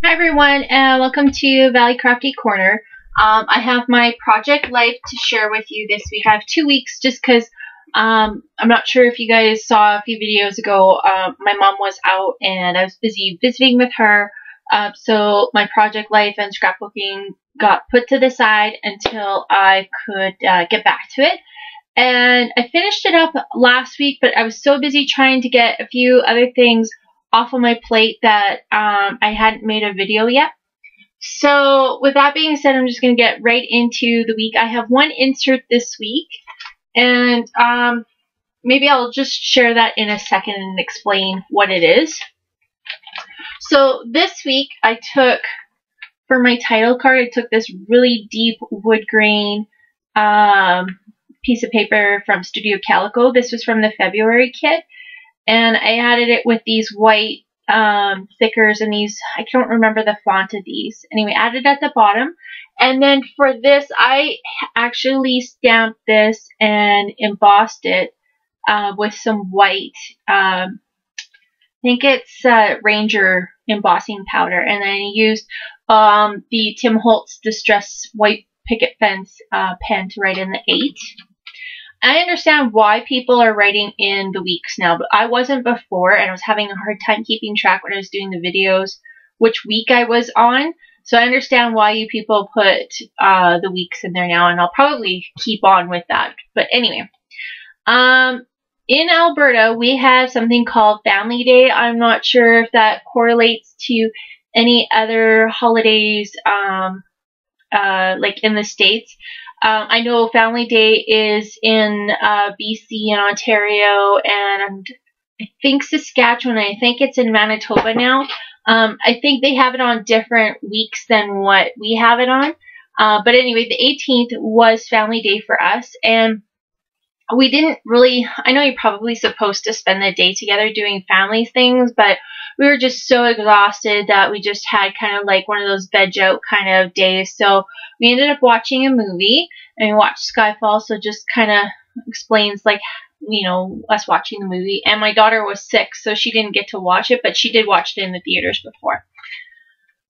Hi everyone, and welcome to Valley Crafty Corner. I have my project life to share with you this week. I have 2 weeks just because I'm not sure if you guys saw a few videos ago. My mom was out and I was busy visiting with her. So my project life and scrapbooking got put to the side until I could get back to it. And I finished it up last week, but I was so busy trying to get a few other things off of my plate that I hadn't made a video yet. So with that being said, I'm just going to get right into the week. I have one insert this week, and maybe I'll just share that in a second and explain what it is. So this week I took, for my title card, I took this really deep wood grain piece of paper from Studio Calico. This was from the February kit. And I added it with these white thickers and these, I don't remember the font of these. Anyway, added at the bottom. And then for this, I actually stamped this and embossed it with some white, I think it's Ranger embossing powder. And then I used the Tim Holtz Distress White Picket Fence pen to write in the 8. I understand why people are writing in the weeks now, but I wasn't before, and I was having a hard time keeping track when I was doing the videos which week I was on. So I understand why you people put the weeks in there now, and I'll probably keep on with that. But anyway, in Alberta, we have something called Family Day. I'm not sure if that correlates to any other holidays like in the States. I know Family Day is in BC and Ontario, and I think Saskatchewan. I think it's in Manitoba now. I think they have it on different weeks than what we have it on. But anyway, the 18th was Family Day for us, and we didn't really, I know you're probably supposed to spend the day together doing family things, but we were just so exhausted that we just had kind of like one of those veg out kind of days. So we ended up watching a movie, and we watched Skyfall, so just kind of explains like, you know, us watching the movie. And my daughter was sick, so she didn't get to watch it, but she did watch it in the theaters before.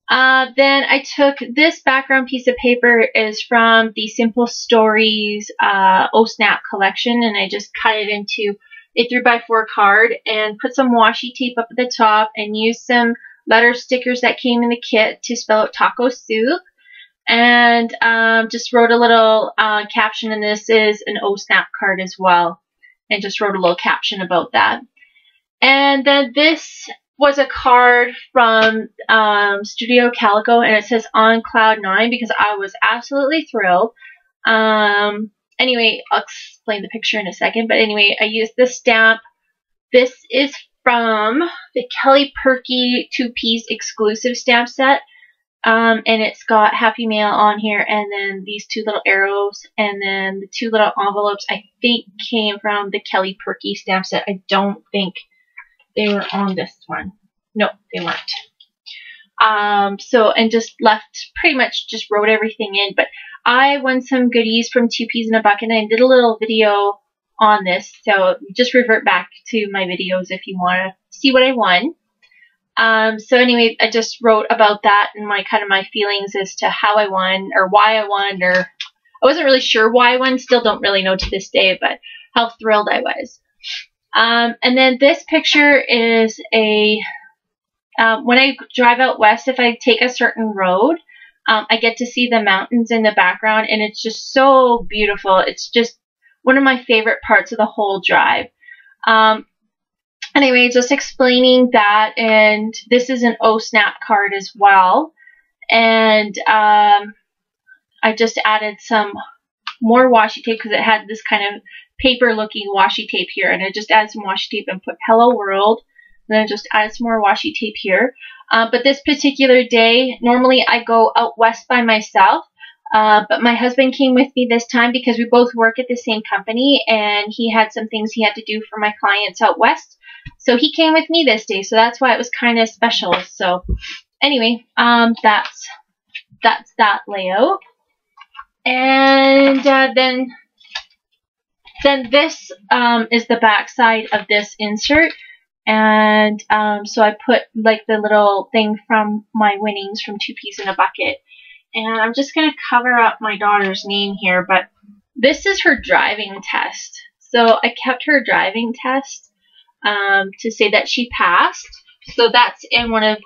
Then I took this background piece of paper is from the Simple Stories Oh Snap collection, and I just cut it into a 3x4 card and put some washi tape up at the top and used some letter stickers that came in the kit to spell out taco soup, and just wrote a little caption, and this is an Oh Snap card as well, and just wrote a little caption about that. And then this was a card from Studio Calico, and it says On Cloud 9 because I was absolutely thrilled. Anyway, I'll explain the picture in a second, but anyway, I used this stamp. This is from the Kelly Purkey 2-piece exclusive stamp set, and it's got Happy Mail on here, and then these 2 little arrows, and then the 2 little envelopes I think came from the Kelly Purkey stamp set. I don't think they were on this one. No, they weren't. And just left, pretty much just wrote everything in. But I won some goodies from 2 Peas in a Bucket, and I did a little video on this. So just revert back to my videos if you want to see what I won. So anyway, I just wrote about that and my kind of my feelings as to how I won or why I won, or I wasn't really sure why I won. Still don't really know to this day, but how thrilled I was. And then this picture is a, when I drive out west, if I take a certain road, I get to see the mountains in the background, and it's just so beautiful. It's just one of my favorite parts of the whole drive. Anyway, just explaining that, and this is an Oh Snap card as well. And I just added some more washi tape because it had this kind of paper looking washi tape here, and I just added some washi tape and put Hello World, and then just added some more washi tape here. But this particular day, normally I go out west by myself, but my husband came with me this time because we both work at the same company, and he had some things he had to do for my clients out west, so he came with me this day, so that's why it was kind of special. So anyway, that's that layout. And then this is the back side of this insert. And so I put like the little thing from my winnings from Two Peas in a Bucket. And I'm just going to cover up my daughter's name here, but this is her driving test. So I kept her driving test to say that she passed. So that's in one of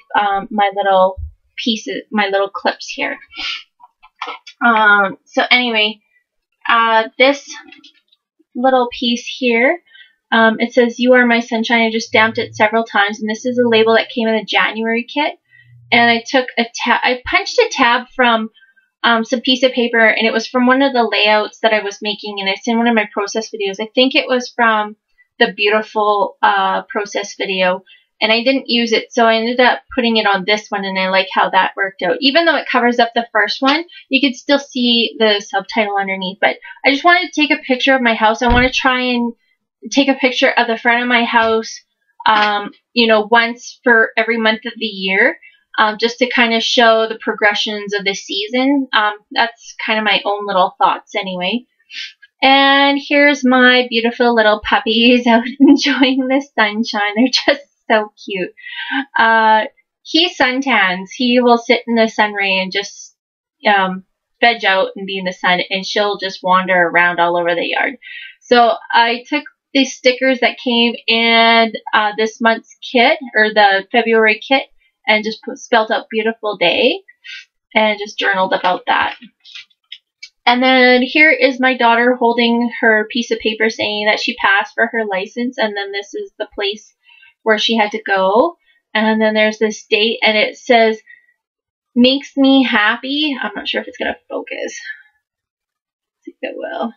my little pieces, my little clips here. So anyway, this little piece here, it says, "You are my sunshine." I just stamped it several times, and this is a label that came in the January kit. And I took a I punched a tab from some piece of paper, and it was from one of the layouts that I was making, and it's in one of my process videos. I think it was from the Beautiful process video, and I didn't use it, so I ended up putting it on this one, and I like how that worked out. Even though it covers up the first one, you can still see the subtitle underneath. But I just wanted to take a picture of my house. I want to try and take a picture of the front of my house, you know, once for every month of the year. Just to kind of show the progressions of the season. That's kind of my own little thoughts anyway. And here's my beautiful little puppies out enjoying the sunshine. They're just so cute. He suntans. He will sit in the sun ray and just veg out and be in the sun, and she'll just wander around all over the yard. So I took these stickers that came in this month's kit, or the February kit, and just spelled out "beautiful day" and just journaled about that. And then here is my daughter holding her piece of paper saying that she passed for her license, and then this is the place where she had to go. And then there's this date, and it says, "Makes me happy." I'm not sure if it's going to focus. I think it will.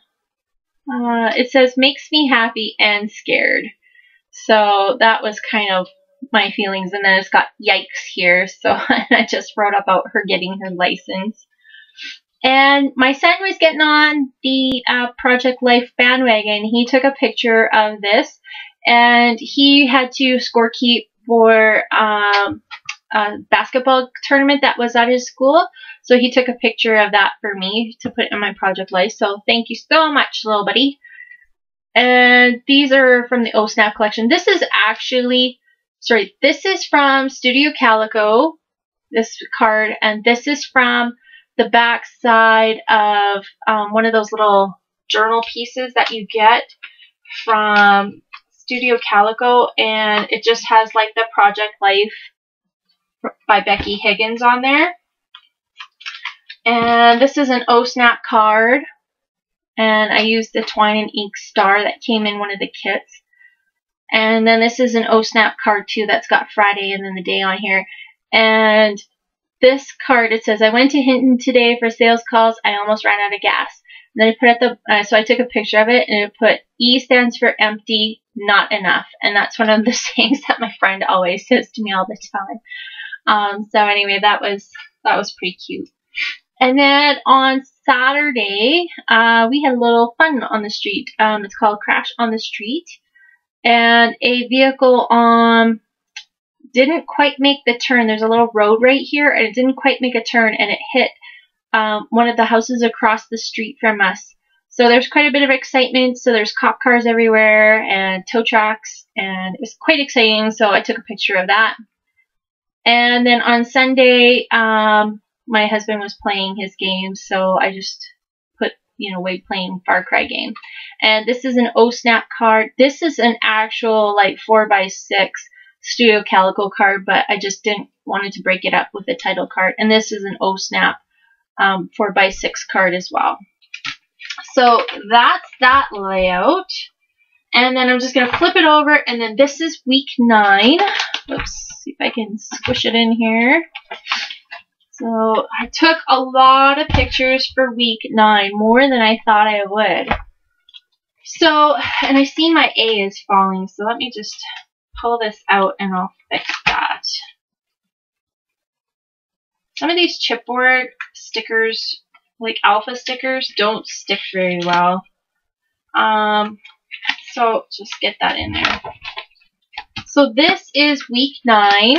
It says, "Makes me happy and scared." So that was kind of my feelings. And then it's got "yikes" here, so I just wrote about her getting her license. And my son was getting on the Project Life bandwagon. He took a picture of this, and he had to score keep for a basketball tournament that was at his school. So he took a picture of that for me to put in my Project Life. So thank you so much, little buddy. And these are from the Oh Snap collection. This is actually, sorry, this is from Studio Calico, this card, and this is from the back side of one of those little journal pieces that you get from Studio Calico, and it just has like the Project Life by Becky Higgins on there. And this is an Oh Snap card, and I used the twine and ink star that came in one of the kits. And then this is an Oh Snap card too that's got Friday and then the day on here. And this card, it says, "I went to Hinton today for sales calls. I almost ran out of gas." And then I put at the, so I took a picture of it, and it put E stands for empty, not enough. And that's one of the sayings that my friend always says to me all the time. So anyway, that was pretty cute. And then on Saturday, we had a little fun on the street. It's called Crash on the Street. And a vehicle didn't quite make the turn. There's a little road right here, and it didn't quite make a turn, and it hit one of the houses across the street from us. So there's quite a bit of excitement. So there's cop cars everywhere and tow trucks, and it was quite exciting. So I took a picture of that. And then on Sunday, my husband was playing his game, so I just put, you know, Wade playing Far Cry game. And this is an Oh Snap card. This is an actual like 4x6 Studio Calico card, but I just didn't wanted to break it up with a title card. And this is an Oh Snap 4x6 card as well. So that's that layout. And then I'm just going to flip it over, and then this is week 9. Oops, see if I can squish it in here. So I took a lot of pictures for week 9, more than I thought I would. So, and I see my A is falling, so let me just pull this out and I'll fix that. Some of these chipboard stickers, like alpha stickers, don't stick very well. So just get that in there. So this is week 9,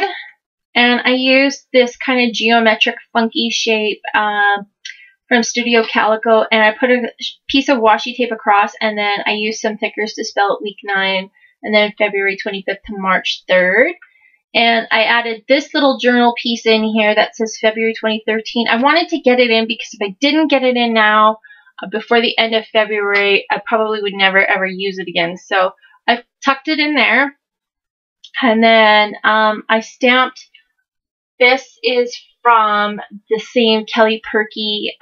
and I used this kind of geometric funky shape from Studio Calico, and I put a piece of washi tape across, and then I used some thickers to spell it week 9 and then February 25th to March 3rd. And I added this little journal piece in here that says February 2013. I wanted to get it in because if I didn't get it in now, before the end of February, I probably would never ever use it again. So I've tucked it in there. And then I stamped, this is from the same Kelly Purkey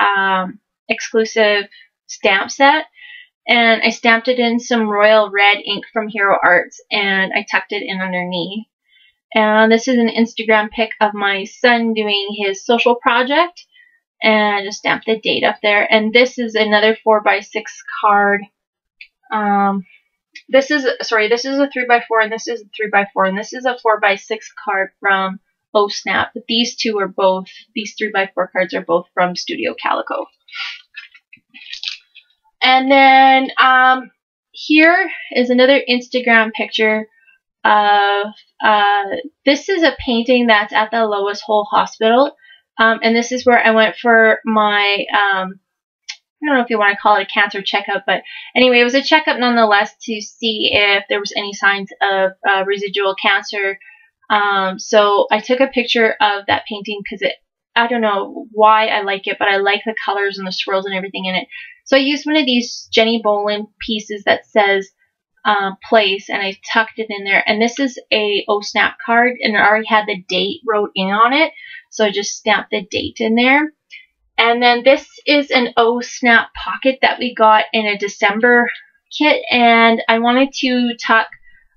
exclusive stamp set. And I stamped it in some royal red ink from Hero Arts, and I tucked it in underneath. And this is an Instagram pic of my son doing his social project, and I just stamped the date up there. And this is another 4x6 card. This is a 3x4, and this is a 3x4, and this is a 4x6 card from OSnap. But these 3x4 cards are both from Studio Calico. And then here is another Instagram picture of, this is a painting that's at the Lois Hole Hospital. And this is where I went for my, I don't know if you want to call it a cancer checkup, but anyway, it was a checkup nonetheless to see if there was any signs of residual cancer. So I took a picture of that painting because I don't know why I like it, but I like the colors and the swirls and everything in it. So I used one of these Jenny Bolin pieces that says place, and I tucked it in there. And this is a OSnap card, and it already had the date wrote in on it. So I just stamped the date in there. And then this is an OSnap pocket that we got in a December kit, and I wanted to tuck,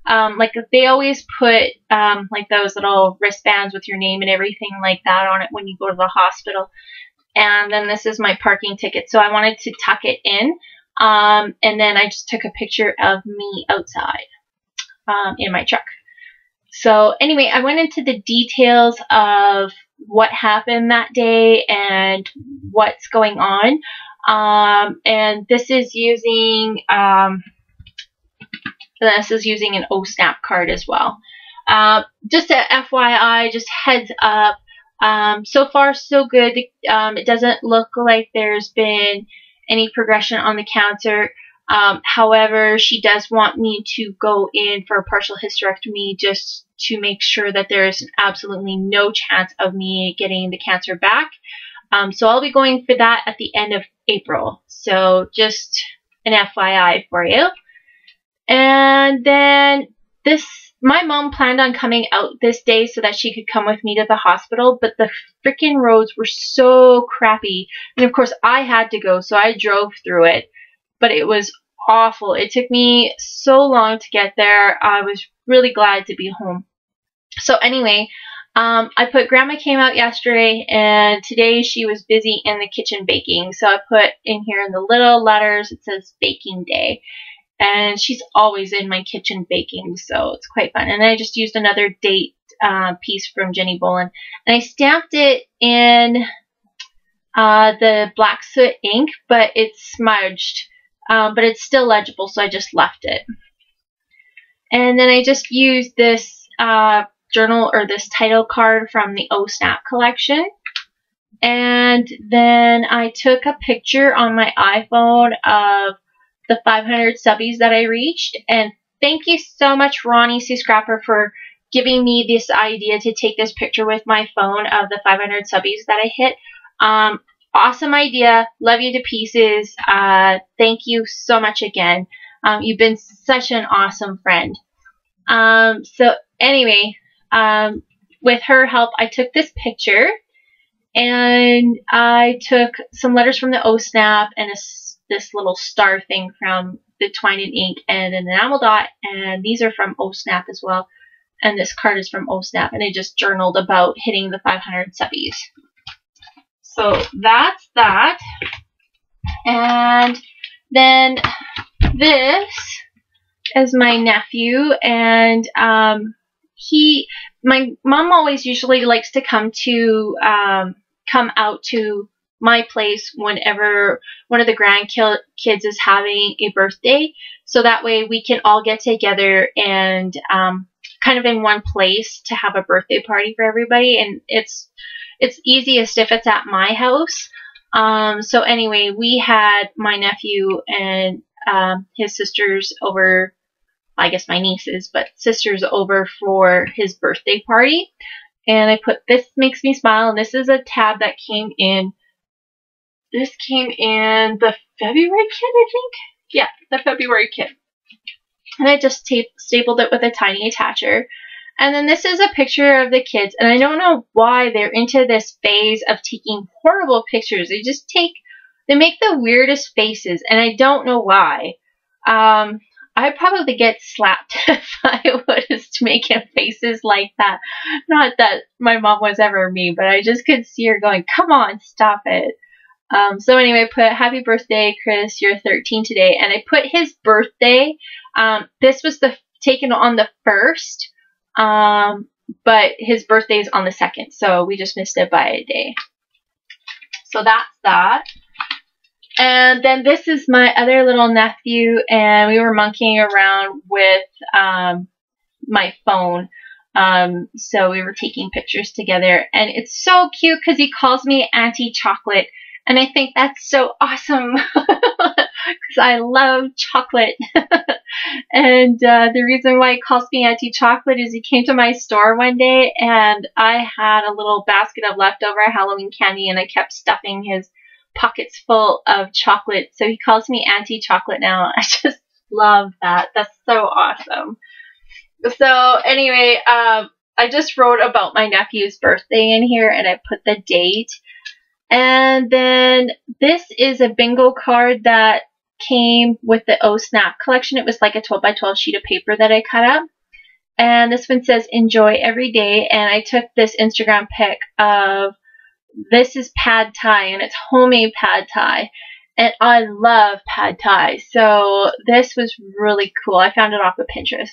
like they always put like those little wristbands with your name and everything like that on it when you go to the hospital. And then this is my parking ticket, so I wanted to tuck it in. And then I just took a picture of me outside in my truck. So anyway, I went into the details of what happened that day and what's going on. And this is using an OSnap card as well. Just a FYI, just heads up. So far, so good. It doesn't look like there's been any progression on the cancer. However, she does want me to go in for a partial hysterectomy just to make sure that there's absolutely no chance of me getting the cancer back. So I'll be going for that at the end of April. So just an FYI for you. And then my mom planned on coming out this day so that she could come with me to the hospital, but the freaking roads were so crappy. And of course I had to go, so I drove through it, but it was awful. It took me so long to get there. I was really glad to be home. So anyway, I put Grandma came out yesterday, and today she was busy in the kitchen baking. So I put in here in the little letters, it says baking day. And she's always in my kitchen baking, so it's quite fun. And I just used another date piece from Jenny Bolin. And I stamped it in the black soot ink, but it's smudged. But it's still legible, so I just left it. And then I just used this journal, or this title card from the OSnap collection. And then I took a picture on my iPhone of the 500 subbies that I reached. And thank you so much, Ronnie Sue Scrapper, for giving me this idea to take this picture with my phone of the 500 subbies that I hit. Awesome idea. Love you to pieces. Thank you so much again. You've been such an awesome friend. So anyway, with her help, I took this picture, and I took some letters from the OSnap and this little star thing from the Twined in Ink and an enamel dot, and these are from OSnap as well. And this card is from OSnap, and I just journaled about hitting the 500 subbies. So that's that. And then this is my nephew, and my mom always usually likes to come out to my place whenever one of the grandkids is having a birthday, so that way we can all get together and kind of in one place to have a birthday party for everybody. And it's easiest if it's at my house. So anyway, we had my nephew and his sisters over I guess my nieces, but sister's over for his birthday party. And I put This Makes Me Smile, and this is a tab that came in. This came in the February kit, I think. Yeah, the February kit. And I just stapled it with a tiny attacher. And then this is a picture of the kids, and I don't know why they're into this phase of taking horrible pictures. They make the weirdest faces, and I don't know why. I'd probably get slapped if I was making faces like that. Not that my mom was ever mean, but I just could see her going, come on, stop it. So anyway, I put happy birthday, Chris, you're 13 today. And I put his birthday. This was taken on the 1st, but his birthday is on the 2nd. So we just missed it by a day. So that's that. And then this is my other little nephew, and we were monkeying around with my phone. So we were taking pictures together, and it's so cute because he calls me Auntie Chocolate, and I think that's so awesome because I love chocolate. And the reason why he calls me Auntie Chocolate is he came to my store one day, and I had a little basket of leftover Halloween candy, and I kept stuffing his pockets full of chocolate, so he calls me Auntie Chocolate now. I just love that. That's so awesome. So anyway, I just wrote about my nephew's birthday in here, and I put the date. And then this is a bingo card that came with the Oh Snap collection. It was like a 12 by 12 sheet of paper that I cut up. And this one says enjoy every day, and I took this Instagram pic of this is pad thai, and it's homemade pad thai, and I love pad thai, so this was really cool. I found it off of Pinterest.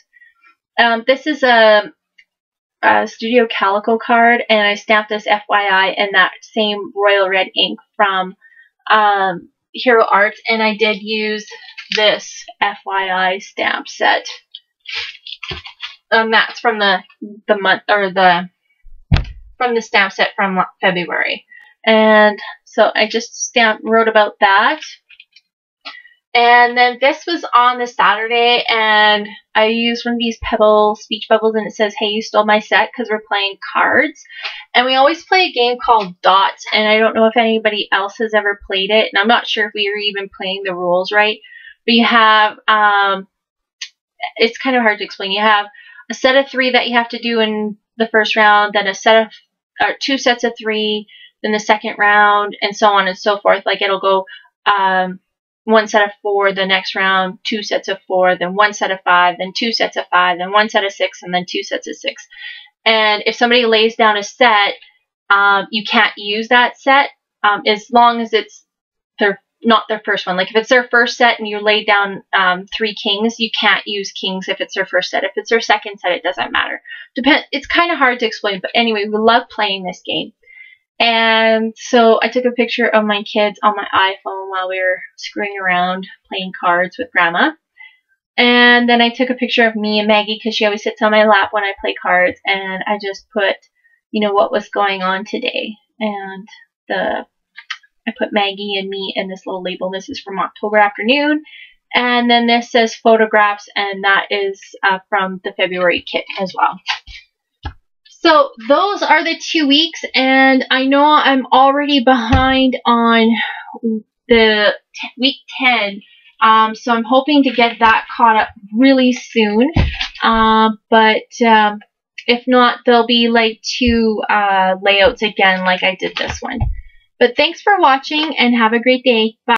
This is a Studio Calico card, and I stamped this FYI in that same royal red ink from Hero Arts, and I did use this FYI stamp set. That's from the month, or from the stamp set from February. And so I just wrote about that. And then this was on the Saturday, and I used one of these Pebble speech bubbles, and it says, hey, you stole my set, because we're playing cards. And we always play a game called Dots, and I don't know if anybody else has ever played it, and I'm not sure if we were even playing the rules right. But you have, it's kind of hard to explain. You have a set of 3 that you have to do in the first round, then a set of 2 sets of 3, then the second round, and so on and so forth. Like it'll go 1 set of 4, the next round 2 sets of 4, then 1 set of 5, then 2 sets of 5, then 1 set of 6, and then 2 sets of 6. And if somebody lays down a set, you can't use that set as long as it's not their first one. Like if it's their first set and you lay down 3 kings, you can't use kings if it's their first set. If it's their second set, it doesn't matter. It's kind of hard to explain, but anyway, we love playing this game. And so I took a picture of my kids on my iPhone while we were screwing around playing cards with Grandma. And then I took a picture of me and Maggie because she always sits on my lap when I play cards. And I just put, you know, what was going on today. And I put Maggie and me in this little label. This is from October afternoon. And then this says photographs, and that is from the February kit as well. So those are the 2 weeks, and I know I'm already behind on the week 10. So I'm hoping to get that caught up really soon. But if not, there'll be like 2 layouts again like I did this one. But thanks for watching, and have a great day. Bye.